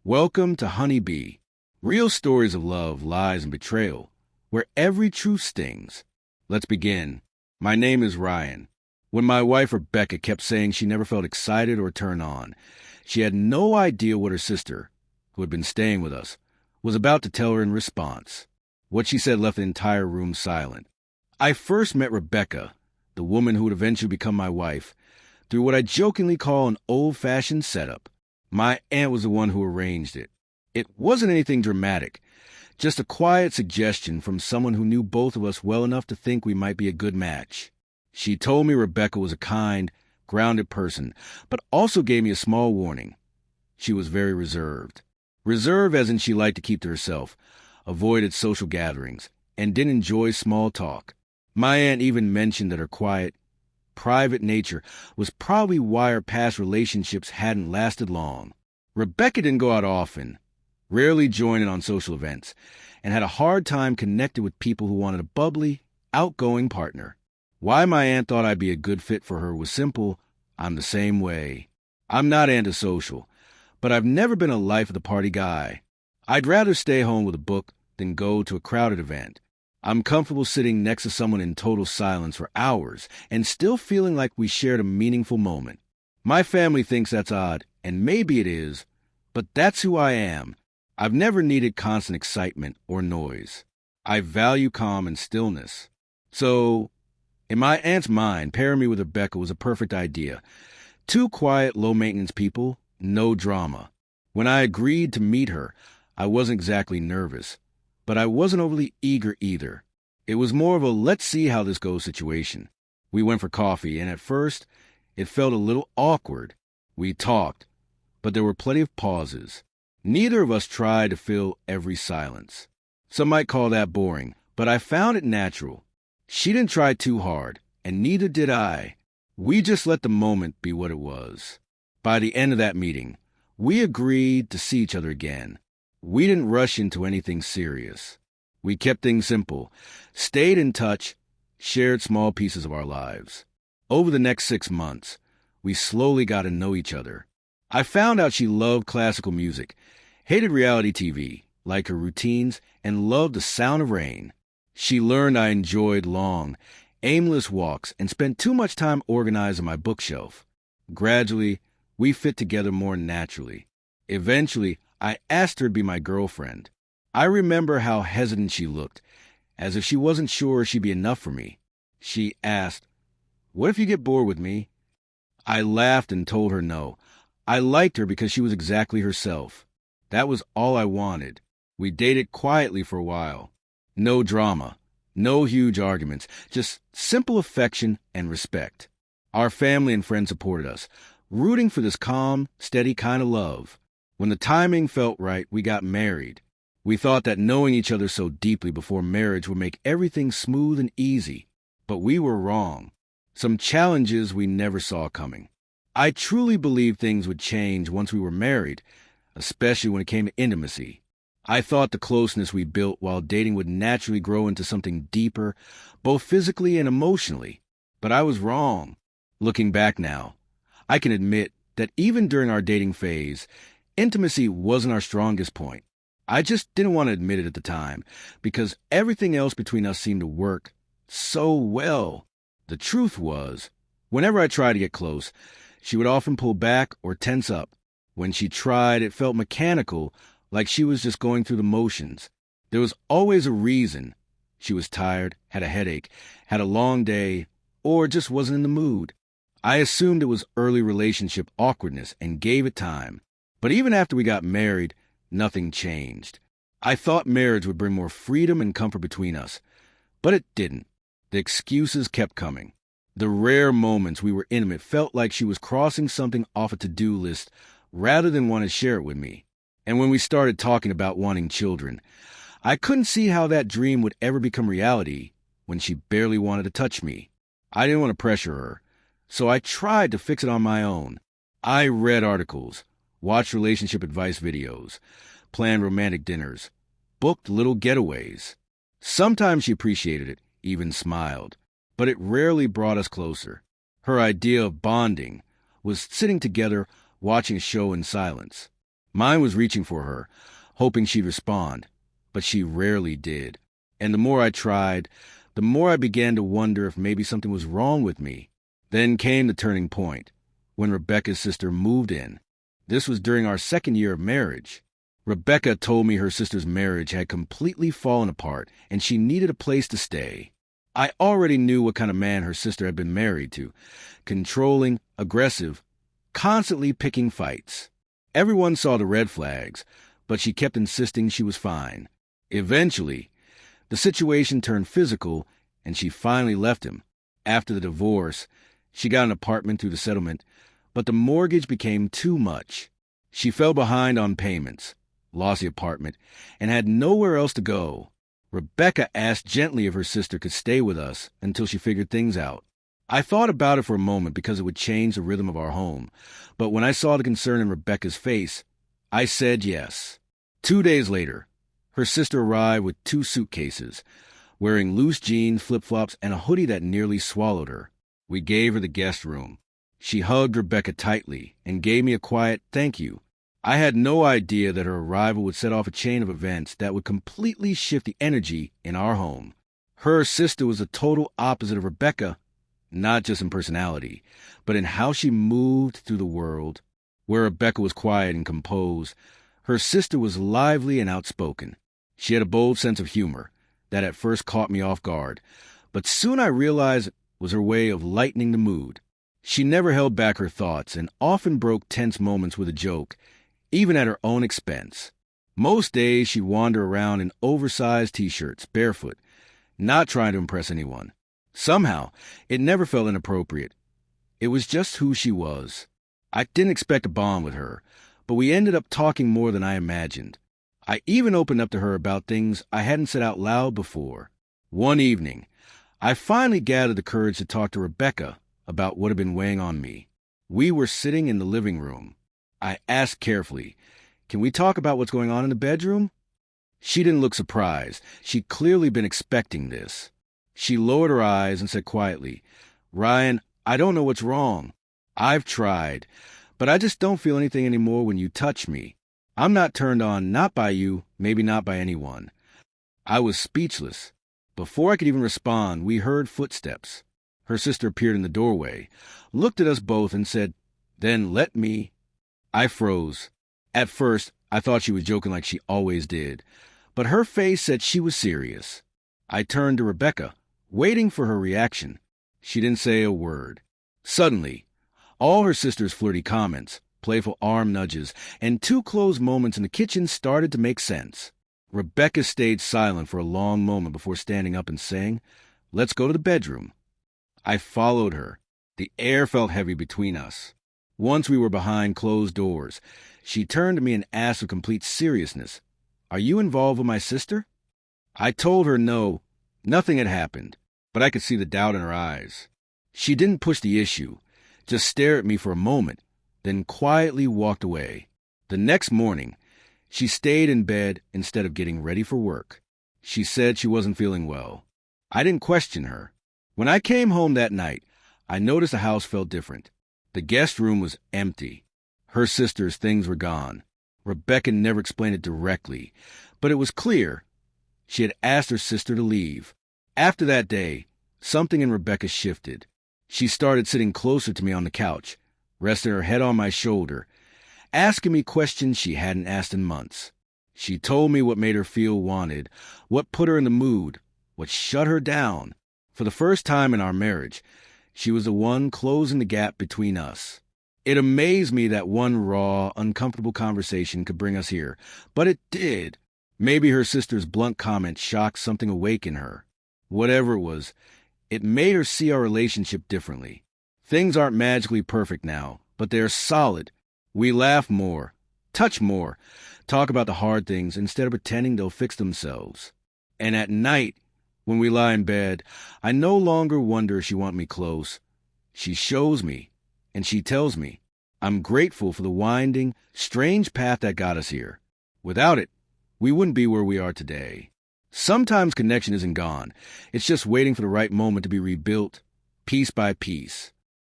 Welcome to Honeybee, real stories of love, lies, and betrayal, where every truth stings. Let's begin. My name is Ryan. When my wife Rebecca kept saying she never felt excited or turned on, she had no idea what her sister, who had been staying with us, was about to tell her in response. What she said left the entire room silent. I first met Rebecca, the woman who would eventually become my wife, through what I jokingly call an old-fashioned setup. My aunt was the one who arranged it. It wasn't anything dramatic, just a quiet suggestion from someone who knew both of us well enough to think we might be a good match. She told me Rebecca was a kind, grounded person, but also gave me a small warning. She was very reserved. Reserved as in she liked to keep to herself, avoided social gatherings, and didn't enjoy small talk. My aunt even mentioned that her quiet, private nature was probably why her past relationships hadn't lasted long. Rebecca didn't go out often, rarely joined in on social events, and had a hard time connecting with people who wanted a bubbly, outgoing partner. Why my aunt thought I'd be a good fit for her was simple. I'm the same way. I'm not antisocial, but I've never been a life-of-the-party guy. I'd rather stay home with a book than go to a crowded event. I'm comfortable sitting next to someone in total silence for hours and still feeling like we shared a meaningful moment. My family thinks that's odd, and maybe it is, but that's who I am. I've never needed constant excitement or noise. I value calm and stillness. So, in my aunt's mind, pairing me with Rebecca was a perfect idea. Two quiet, low-maintenance people, no drama. When I agreed to meet her, I wasn't exactly nervous, but I wasn't overly eager either. It was more of a let's see how this goes situation. We went for coffee, and at first, it felt a little awkward. We talked, but there were plenty of pauses. Neither of us tried to fill every silence. Some might call that boring, but I found it natural. She didn't try too hard, and neither did I. We just let the moment be what it was. By the end of that meeting, we agreed to see each other again. We didn't rush into anything serious. We kept things simple, stayed in touch, shared small pieces of our lives. Over the next 6 months, we slowly got to know each other. I found out she loved classical music, hated reality TV, liked her routines, and loved the sound of rain. She learned I enjoyed long, aimless walks and spent too much time organizing my bookshelf. Gradually, we fit together more naturally. Eventually, I asked her to be my girlfriend. I remember how hesitant she looked, as if she wasn't sure she'd be enough for me. She asked, "What if you get bored with me?" I laughed and told her no. I liked her because she was exactly herself. That was all I wanted. We dated quietly for a while. No drama, no huge arguments, just simple affection and respect. Our family and friends supported us, rooting for this calm, steady kind of love. When the timing felt right, we got married. We thought that knowing each other so deeply before marriage would make everything smooth and easy, but we were wrong. Some challenges we never saw coming. I truly believed things would change once we were married, especially when it came to intimacy. I thought the closeness we built while dating would naturally grow into something deeper, both physically and emotionally. But I was wrong. Looking back now, I can admit that even during our dating phase, intimacy wasn't our strongest point. I just didn't want to admit it at the time, because everything else between us seemed to work so well. The truth was, whenever I tried to get close, she would often pull back or tense up. When she tried, it felt mechanical, like she was just going through the motions. There was always a reason. She was tired, had a headache, had a long day, or just wasn't in the mood. I assumed it was early relationship awkwardness and gave it time. But even after we got married, nothing changed. I thought marriage would bring more freedom and comfort between us, but it didn't. The excuses kept coming. The rare moments we were intimate felt like she was crossing something off a to-do list rather than want to share it with me. And when we started talking about wanting children, I couldn't see how that dream would ever become reality when she barely wanted to touch me. I didn't want to pressure her, so I tried to fix it on my own. I read articles, watched relationship advice videos, planned romantic dinners, booked little getaways. Sometimes she appreciated it, even smiled, but it rarely brought us closer. Her idea of bonding was sitting together watching a show in silence. Mine was reaching for her, hoping she'd respond, but she rarely did. And the more I tried, the more I began to wonder if maybe something was wrong with me. Then came the turning point, when Rebecca's sister moved in. This was during our second year of marriage. Rebecca told me her sister's marriage had completely fallen apart and she needed a place to stay. I already knew what kind of man her sister had been married to. Controlling, aggressive, constantly picking fights. Everyone saw the red flags, but she kept insisting she was fine. Eventually, the situation turned physical, and she finally left him. After the divorce, she got an apartment through the settlement, but the mortgage became too much. She fell behind on payments, lost the apartment, and had nowhere else to go. Rebecca asked gently if her sister could stay with us until she figured things out. I thought about it for a moment because it would change the rhythm of our home, but when I saw the concern in Rebecca's face, I said yes. 2 days later, her sister arrived with 2 suitcases, wearing loose jeans, flip-flops, and a hoodie that nearly swallowed her. We gave her the guest room. She hugged Rebecca tightly and gave me a quiet thank you. I had no idea that her arrival would set off a chain of events that would completely shift the energy in our home. Her sister was the total opposite of Rebecca, not just in personality, but in how she moved through the world. Where Rebecca was quiet and composed, her sister was lively and outspoken. She had a bold sense of humor that at first caught me off guard, but soon I realized it was her way of lightening the mood. She never held back her thoughts and often broke tense moments with a joke, even at her own expense. Most days she'd wander around in oversized t-shirts, barefoot, not trying to impress anyone. Somehow, it never felt inappropriate. It was just who she was. I didn't expect a bond with her, but we ended up talking more than I imagined. I even opened up to her about things I hadn't said out loud before. One evening, I finally gathered the courage to talk to Rebecca about what had been weighing on me. We were sitting in the living room. I asked carefully, "Can we talk about what's going on in the bedroom?" She didn't look surprised. She'd clearly been expecting this. She lowered her eyes and said quietly, "Ryan, I don't know what's wrong. I've tried, but I just don't feel anything anymore when you touch me. I'm not turned on, not by you, maybe not by anyone." I was speechless. Before I could even respond, we heard footsteps. Her sister appeared in the doorway, looked at us both, and said, "Then let me." I froze. At first, I thought she was joking like she always did, but her face said she was serious. I turned to Rebecca, waiting for her reaction. She didn't say a word. Suddenly, all her sister's flirty comments, playful arm nudges, and 2 closed moments in the kitchen started to make sense. Rebecca stayed silent for a long moment before standing up and saying, "Let's go to the bedroom." I followed her. The air felt heavy between us. Once we were behind closed doors, she turned to me and asked with complete seriousness, "Are you involved with my sister?" I told her no, nothing had happened, but I could see the doubt in her eyes. She didn't push the issue, just stared at me for a moment, then quietly walked away. The next morning, she stayed in bed instead of getting ready for work. She said she wasn't feeling well. I didn't question her. When I came home that night, I noticed the house felt different. The guest room was empty. Her sister's things were gone. Rebecca never explained it directly, but it was clear. She had asked her sister to leave. After that day, something in Rebecca shifted. She started sitting closer to me on the couch, resting her head on my shoulder, asking me questions she hadn't asked in months. She told me what made her feel wanted, what put her in the mood, what shut her down. For the first time in our marriage, she was the one closing the gap between us. It amazed me that one raw, uncomfortable conversation could bring us here, but it did. Maybe her sister's blunt comment shocked something awake in her. Whatever it was, it made her see our relationship differently. Things aren't magically perfect now, but they're solid. We laugh more, touch more, talk about the hard things instead of pretending they'll fix themselves. And at night, when we lie in bed, I no longer wonder if she wants me close. She shows me, and she tells me. I'm grateful for the winding, strange path that got us here. Without it, we wouldn't be where we are today. Sometimes connection isn't gone. It's just waiting for the right moment to be rebuilt, piece by piece.